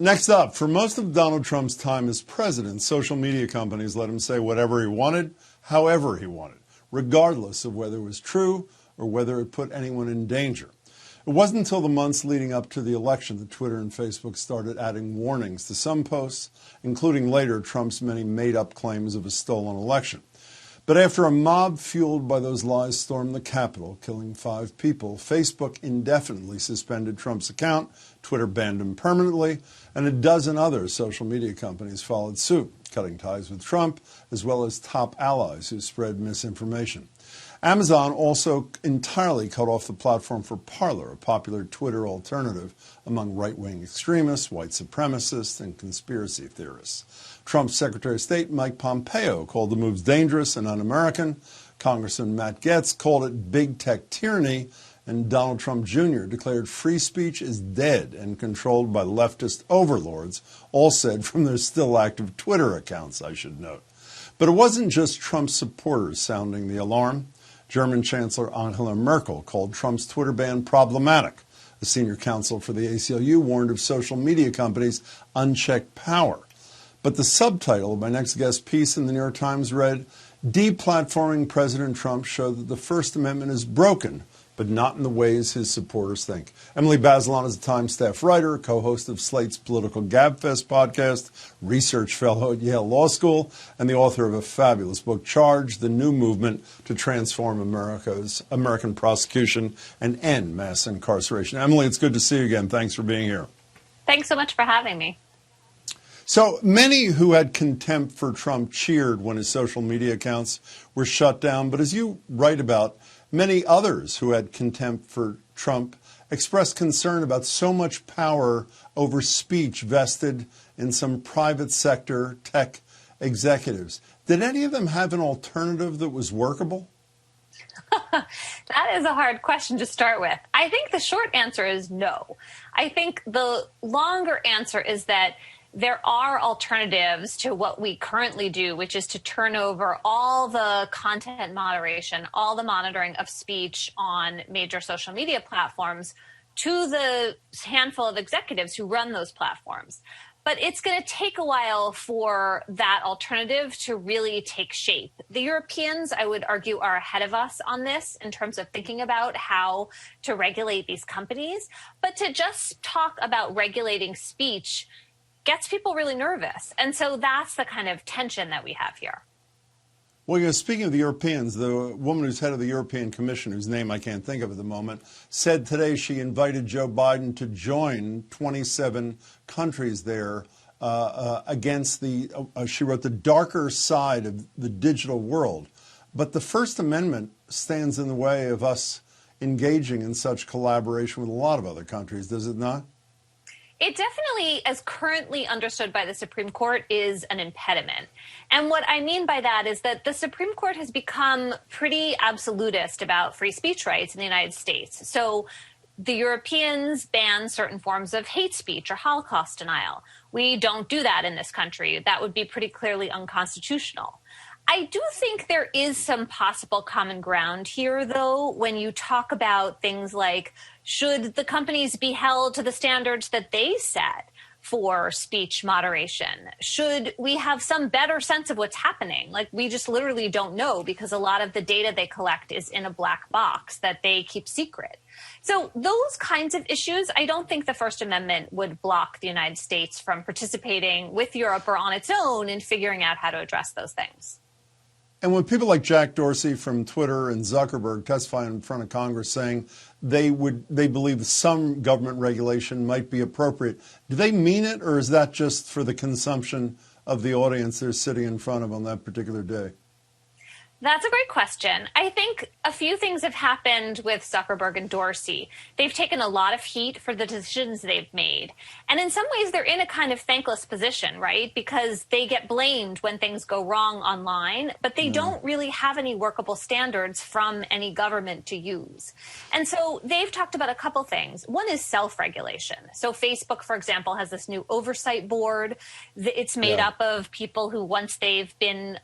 Next up, for most of Donald Trump's time as president, social media companies let him say whatever he wanted, however he wanted, regardless of whether it was true or whether it put anyone in danger. It wasn't until the months leading up to the election that Twitter and Facebook started adding warnings to some posts, including later Trump's many made-up claims of a stolen election. But after a mob fueled by those lies stormed the Capitol, killing 5 people, Facebook indefinitely suspended Trump's account, Twitter banned him permanently, and a dozen other social media companies followed suit, cutting ties with Trump, as well as top allies who spread misinformation. Amazon also entirely cut off the platform for Parler, a popular Twitter alternative among right-wing extremists, white supremacists, and conspiracy theorists. Trump's Secretary of State Mike Pompeo called the moves dangerous and un-American. Congressman Matt Gaetz called it big tech tyranny. And Donald Trump Jr. declared free speech is dead and controlled by leftist overlords, all said from their still active Twitter accounts, I should note. But it wasn't just Trump's supporters sounding the alarm. German Chancellor Angela Merkel called Trump's Twitter ban problematic. A senior counsel for the ACLU warned of social media companies' unchecked power. But the subtitle of my next guest piece in the New York Times read, "Deplatforming President Trump showed that the First Amendment is broken, but not in the ways his supporters think." Emily Bazelon is a Times staff writer, co-host of Slate's Political Gabfest podcast, research fellow at Yale Law School, and the author of a fabulous book, Charge, The New Movement to Transform American Prosecution and End Mass Incarceration. Emily, it's good to see you again. Thanks for being here. Thanks so much for having me. So many who had contempt for Trump cheered when his social media accounts were shut down. But as you write about, many others who had contempt for Trump expressed concern about so much power over speech vested in some private sector tech executives. Did any of them have an alternative that was workable? That is a hard question to start with. I think the short answer is no. I think the longer answer is that there are alternatives to what we currently do, which is to turn over all the content moderation, all the monitoring of speech on major social media platforms to the handful of executives who run those platforms. But it's going to take a while for that alternative to really take shape. The Europeans, I would argue, are ahead of us on this in terms of thinking about how to regulate these companies. But to just talk about regulating speech gets people really nervous. And so that's the kind of tension that we have here. Well, speaking of the Europeans, the woman who's head of the European Commission, whose name I can't think of at the moment, said today she invited Joe Biden to join 27 countries there against she wrote, the darker side of the digital world. But the First Amendment stands in the way of us engaging in such collaboration with a lot of other countries, does it not? It definitely, as currently understood by the Supreme Court, is an impediment. And what I mean by that is that the Supreme Court has become pretty absolutist about free speech rights in the United States. So the Europeans ban certain forms of hate speech or Holocaust denial. We don't do that in this country. That would be pretty clearly unconstitutional. I do think there is some possible common ground here, though, when you talk about things like, should the companies be held to the standards that they set for speech moderation? Should we have some better sense of what's happening? Like, we just literally don't know because a lot of the data they collect is in a black box that they keep secret. So those kinds of issues, I don't think the First Amendment would block the United States from participating with Europe or on its own in figuring out how to address those things. And when people like Jack Dorsey from Twitter and Zuckerberg testify in front of Congress saying they believe some government regulation might be appropriate, do they mean it, or is that just for the consumption of the audience they're sitting in front of on that particular day? That's a great question. I think a few things have happened with Zuckerberg and Dorsey. They've taken a lot of heat for the decisions they've made. And in some ways, they're in a kind of thankless position, right? Because they get blamed when things go wrong online, but they don't really have any workable standards from any government to use. And so they've talked about a couple things. One is self-regulation. So Facebook, for example, has this new oversight board. It's made up of people who, once they've been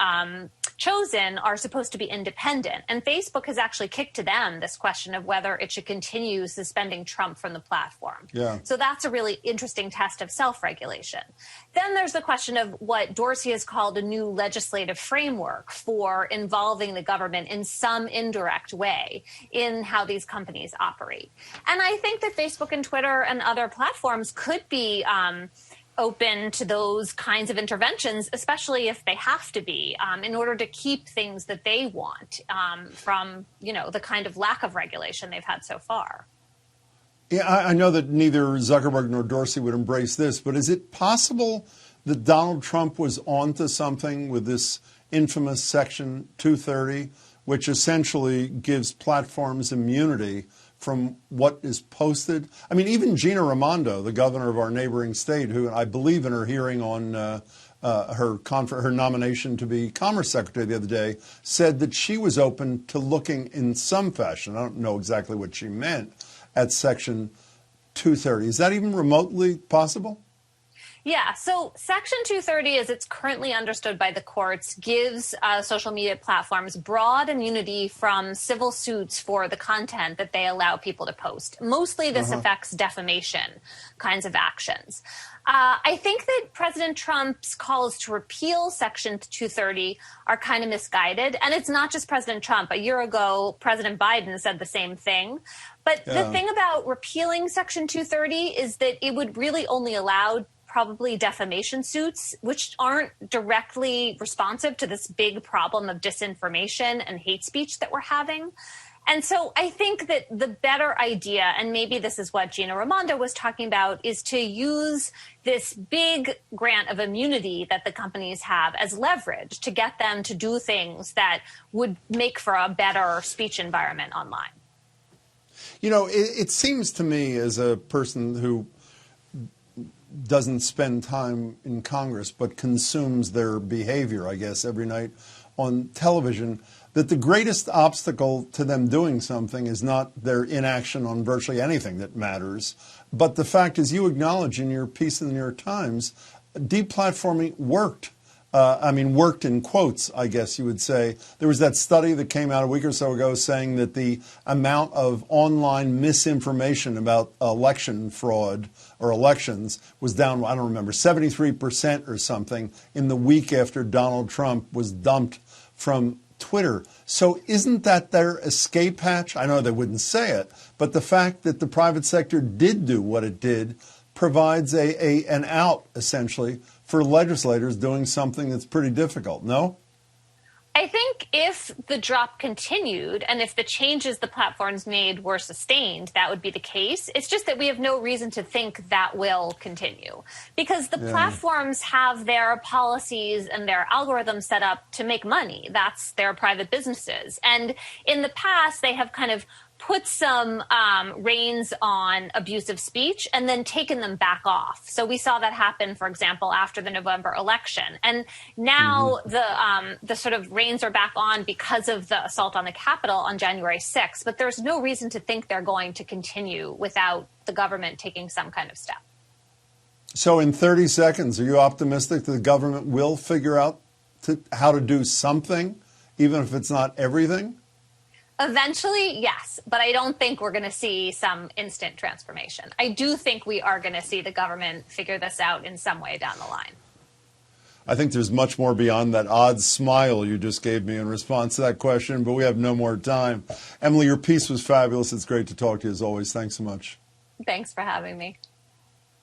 chosen, are supposed to be independent. And Facebook has actually kicked to them this question of whether it should continue suspending Trump from the platform. Yeah. So that's a really interesting test of self-regulation. Then there's the question of what Dorsey has called a new legislative framework for involving the government in some indirect way in how these companies operate. And I think that Facebook and Twitter and other platforms could be open to those kinds of interventions, especially if they have to be, in order to keep things that they want from, the kind of lack of regulation they've had so far. Yeah, I know that neither Zuckerberg nor Dorsey would embrace this, but is it possible that Donald Trump was onto something with this infamous Section 230, which essentially gives platforms immunity from what is posted? I mean, even Gina Raimondo, the governor of our neighboring state, who I believe in her hearing on her nomination to be Commerce Secretary the other day, said that she was open to looking in some fashion, I don't know exactly what she meant, at Section 230. Is that even remotely possible? Yeah, so Section 230, as it's currently understood by the courts, gives social media platforms broad immunity from civil suits for the content that they allow people to post. Mostly this affects defamation kinds of actions. I think that President Trump's calls to repeal Section 230 are kind of misguided. And it's not just President Trump. A year ago, President Biden said the same thing. But the thing about repealing Section 230 is that it would really only allow probably defamation suits, which aren't directly responsive to this big problem of disinformation and hate speech that we're having. And so I think that the better idea, and maybe this is what Gina Raimondo was talking about, is to use this big grant of immunity that the companies have as leverage to get them to do things that would make for a better speech environment online. It seems to me, as a person who doesn't spend time in Congress but consumes their behavior, I guess, every night on television, that the greatest obstacle to them doing something is not their inaction on virtually anything that matters, but the fact, as you acknowledge in your piece in the New York Times, deplatforming worked. Worked in quotes, I guess you would say. There was that study that came out a week or so ago saying that the amount of online misinformation about election fraud or elections was down, I don't remember, 73% or something in the week after Donald Trump was dumped from Twitter. So isn't that their escape hatch? I know they wouldn't say it, but the fact that the private sector did do what it did provides an out, essentially, for legislators doing something that's pretty difficult, no? I think if the drop continued and if the changes the platforms made were sustained, that would be the case. It's just that we have no reason to think that will continue because the platforms have their policies and their algorithms set up to make money. That's their private businesses. And in the past, they have kind of put some reins on abusive speech and then taken them back off. So we saw that happen, for example, after the November election. And now the sort of reins are back on because of the assault on the Capitol on January 6th. But there's no reason to think they're going to continue without the government taking some kind of step. So in 30 seconds, are you optimistic that the government will figure out how to do something, even if it's not everything? Eventually, yes, but I don't think we're going to see some instant transformation. I do think we are going to see the government figure this out in some way down the line. I think there's much more beyond that odd smile you just gave me in response to that question, but we have no more time. Emily, your piece was fabulous. It's great to talk to you as always. Thanks so much. Thanks for having me.